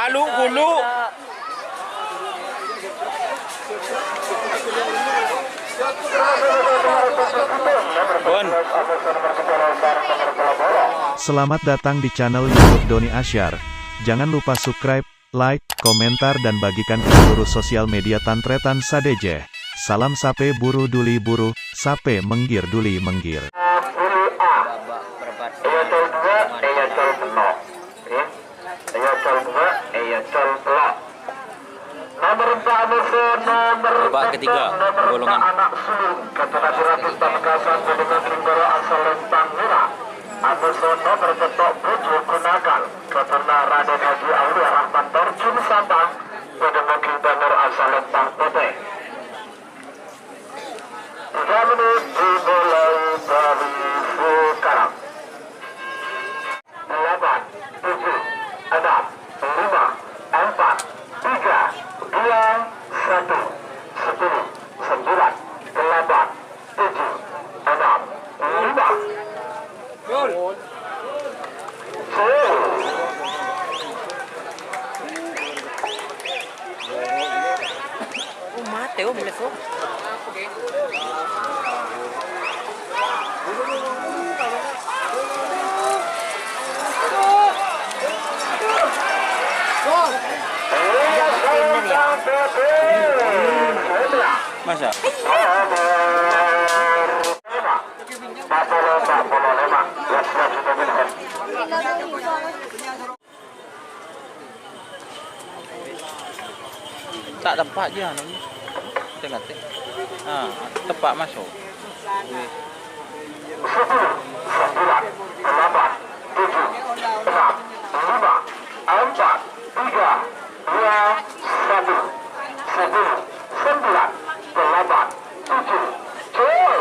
malu gulu. Bon. Selamat datang di channel YouTube Doni Asyar. Jangan lupa subscribe, like, komentar dan bagikan ke seluruh sosial media Tantretan Sadeje. Salam sape buru duli buru, sape menggir duli menggir. Babak ketiga golongan anak sulung kepada Suratus Pamekasan Gubernur Kinggoro asal Lentang Murah atau sono berbentuk bujuk gunakan kepada Raden Haji Aulia Rahman Torjun Sabang Gubernur Kinggoro asal Lentang Putih. 3 menit dimulai dari sekarang. 8, 7, 6, 5, 4, 3, 2, 1. 10, 9, 8, 7, 6, 5. Gol. Oh mate oh boleh so. Masa? Tak tempat je namanya. Tengok teh. Tepat masuk. 10, 9, 8, 7, 6, 5, 4, 3, 2, 1. 10, 9, 8, 7, gol.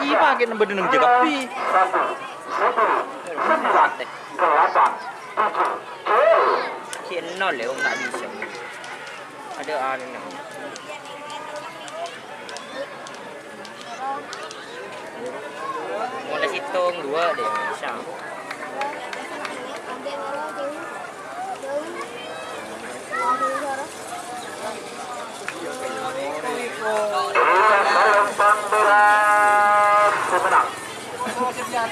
Iya pakai nomor 6 je kapi. 1, 10, 9, 8, 7, gol. Kira nol le tak bisa. Ada A ni. Mulai hitung 2 dia bisa.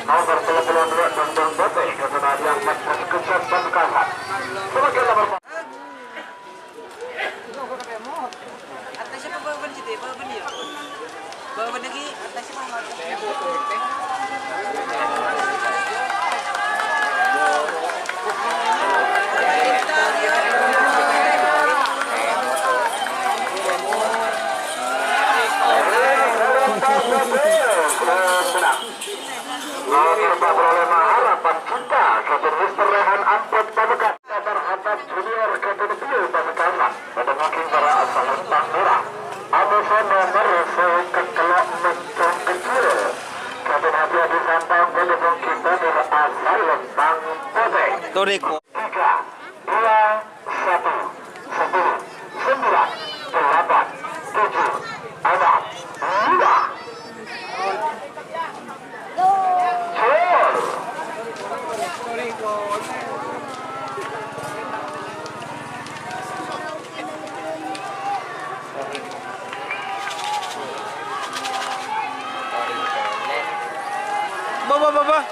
Nomor 32 Dondong Bote kepada yang Mas Kejar Pamekasan. Sebagai nomor atasnya bawa benda situ, bawa benda ya. Bawa benda lagi atasnya bawa. nomor beroleh harapan cinta kepada Mr. Rehan Ampet Pamekasan terhadap junior ketentu Pamekasan pada makin para asal Lentang Murah. Amusa nomor sekekelok mencong kecil kepada hati di sampang pada mungkin nomor asal Lentang Putih. Toreko. 3, 2, 1, 10, 9, 8, 7, 6, 5. Baba.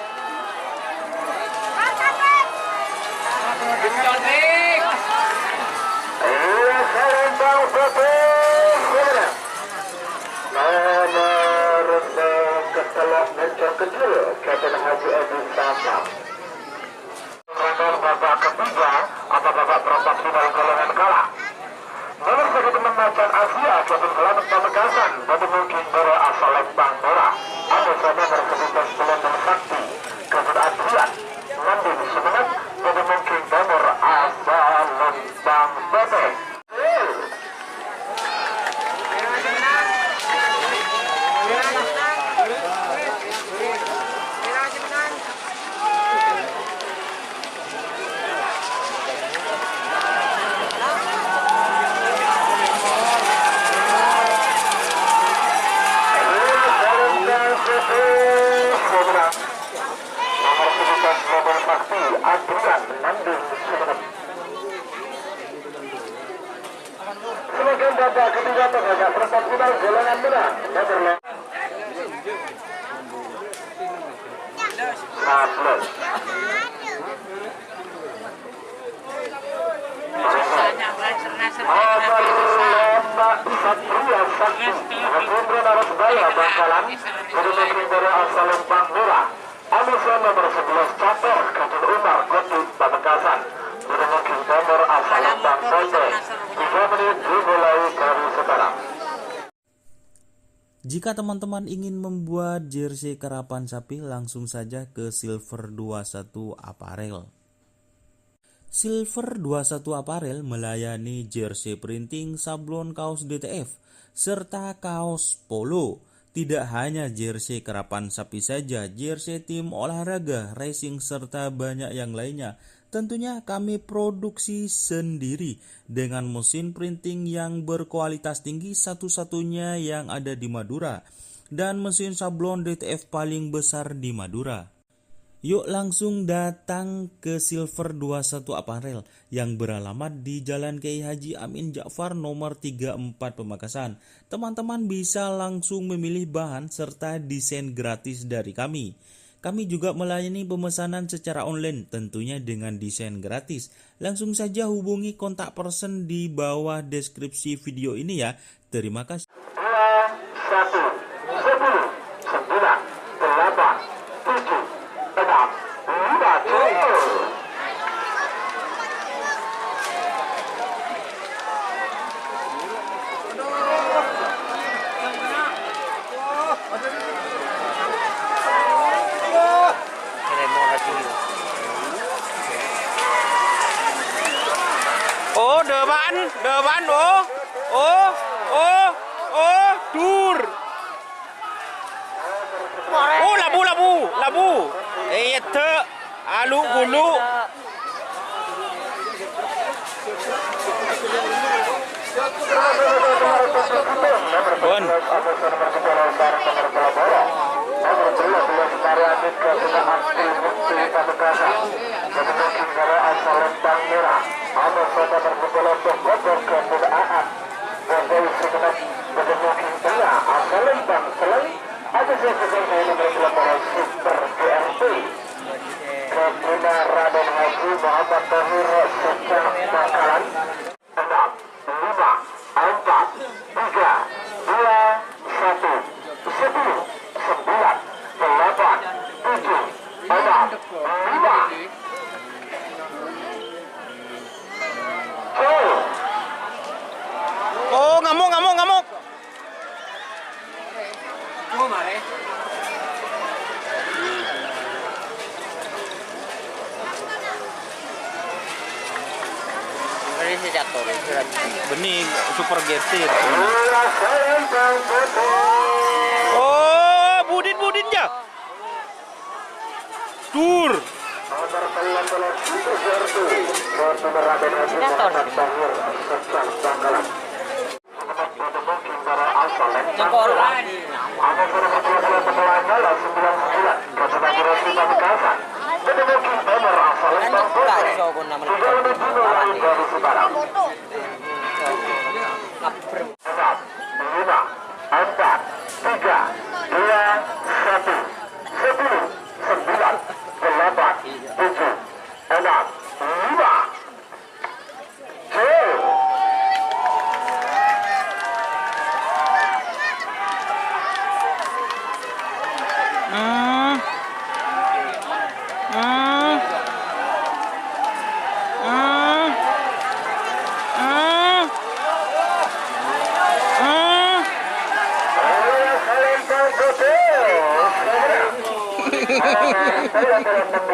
Babak ketiga atau babak perempat final golongan kalah. Nomor 1 Macan Asia Kevin Selamat Pamekasan pada mungkin asal Lembang Murah. Ada nomor 11 Sakti Nanding Sumeneb, jadi mungkin nomor asal Lembang Bebek. Adrian Nanding Sumeneb. Semakin babak ketiga terhadap perempat final golongan menang Netherlands. 11. Satria Sakti Hendra Narasbaya Bangkalan Kedemaki dari asal Lembang Merah. Amusan nomor 11 Caper Kadun Umar Koti Pamekasan. Kedemaki nomor asal Lembang Sote. 3 menit dimulai dari sekarang. Jika teman-teman ingin membuat jersey karapan sapi, langsung saja ke Silver 21 Apparel. Silver 21 Apparel melayani jersey printing, sablon kaos DTF, serta kaos polo. Tidak hanya jersey karapan sapi saja, jersey tim olahraga, racing, serta banyak yang lainnya. Tentunya kami produksi sendiri dengan mesin printing yang berkualitas tinggi, satu-satunya yang ada di Madura, dan mesin sablon DTF paling besar di Madura. Yuk langsung datang ke Silver 21 Apparel yang beralamat di Jalan Kiai Haji Amin Ja'far nomor 34 Pamekasan. Teman-teman bisa langsung memilih bahan serta desain gratis dari kami. Kami juga melayani pemesanan secara online tentunya dengan desain gratis. Langsung saja hubungi kontak person di bawah deskripsi video ini ya. Terima kasih. 2, 1, 10, 9, 8, 7, 6, 5, 7. Oh, depan, dur. Oh, labu. Itu, alu gulu. Bon. Raden Haji Muhammad Tahir Secah Bangkalan. 6, 5, 4, 3, 2, 1, 10, 9, 8, 7, 6, 5. Oh, ngamuk. Ini sejak turun bening super getir. Oh, budin ya. Dur. Saya telah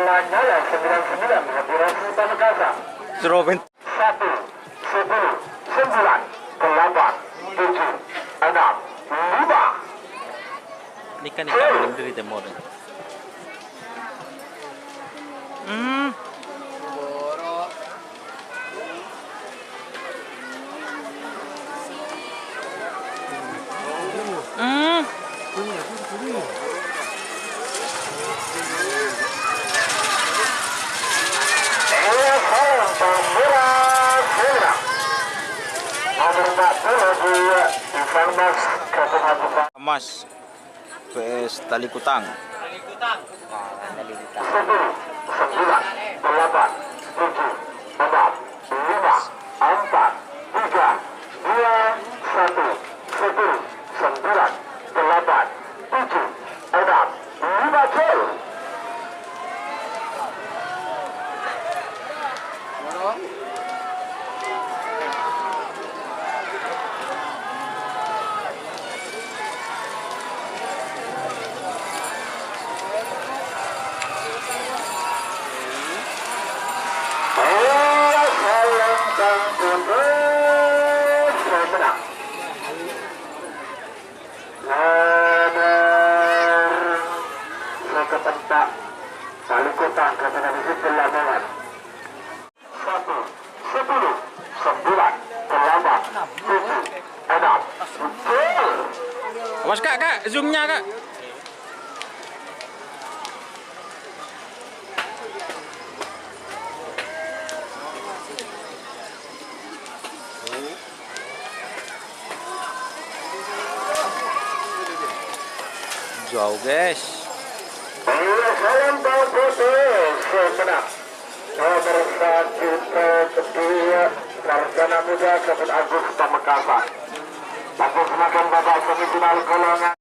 Lanyala 99 Hadirasi Pamekasan. Robin 1, 10, 9, 8, 7, 6, 5, 4, 3, 2, 1. ini kan ikan belum dari temor. Borok. Emas PS tali kutang. Tali kutang. Tali kutang. 10, 9, 8, 7, 6, 5, 4, 3, 2, 1. 10, 9, 8, 7, 6, 5 gol. Borok. Tali kutang kepada disiplin lapangan. 1, 10, 9, 8, 7, 6, gol. Awas kak, zoomnya kak. Jauh guys. Salam bagus semenang. Nomor 1 kedua Sarjana Muda Kapten Agus Pamekasan. Langsung semakin babak semifinal golongan.